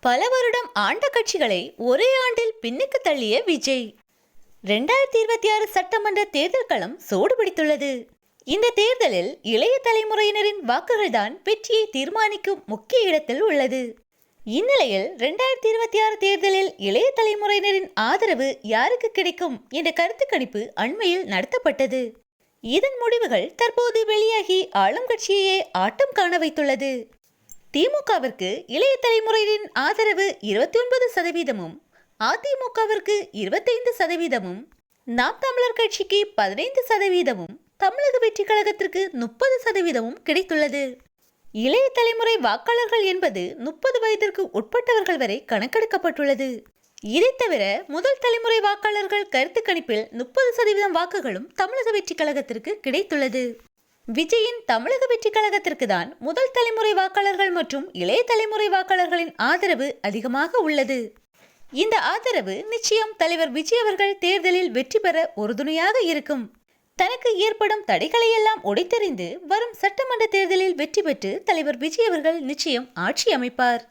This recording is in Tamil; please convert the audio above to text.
பல வருடம் ஆண்ட கட்சிகளை ஒரே ஆண்டில் பின்னுக்கு தள்ளிய விஜய். 2026 சட்டமன்ற தேர்தல் களம் சூடுபிடித்துள்ளது. இந்த தேர்தலில் இளைய தலைமுறையினரின் வாக்குகள்தான் வெற்றியை தீர்மானிக்கும் முக்கிய இடத்தில் உள்ளது. இந்நிலையில் 2026 தேர்தலில் இளைய தலைமுறையினரின் ஆதரவு யாருக்கு கிடைக்கும் என்ற கருத்து கணிப்பு அண்மையில் நடத்தப்பட்டது. இதன் முடிவுகள் தற்போது வெளியாகி ஆளும் கட்சியையே ஆட்டம் காண வைத்துள்ளது. திமுகவிற்கு இளைய தலைமுறையின் ஆதரவு 29%, அதிமுகவிற்கு 25%, நாம் தமிழர் கட்சிக்கு 15%, தமிழக வெற்றி கழகத்திற்கு 30% கிடைத்துள்ளது. இளைய தலைமுறை வாக்காளர்கள் என்பது 30 வயதிற்கு உட்பட்டவர்கள் வரை கணக்கெடுக்கப்பட்டுள்ளது. இதை தவிர முதல் தலைமுறை வாக்காளர்கள் கருத்து கணிப்பில் 30% வாக்குகளும் தமிழக வெற்றி கழகத்திற்கு கிடைத்துள்ளது. விஜயின் தமிழக வெற்றி கழகத்திற்கு தான் முதல் தலைமுறை வாக்காளர்கள் மற்றும் இளைய தலைமுறை வாக்காளர்களின் ஆதரவு அதிகமாக உள்ளது. இந்த ஆதரவு நிச்சயம் தலைவர் விஜய் அவர்கள் தேர்தலில் வெற்றி பெற உறுதுணையாக இருக்கும். தனக்கு ஏற்படும் தடைகளை எல்லாம் உடைத்தெறிந்து வரும் சட்டமன்ற தேர்தலில் வெற்றி பெற்று தலைவர் விஜய் அவர்கள் நிச்சயம் ஆட்சி அமைப்பார்.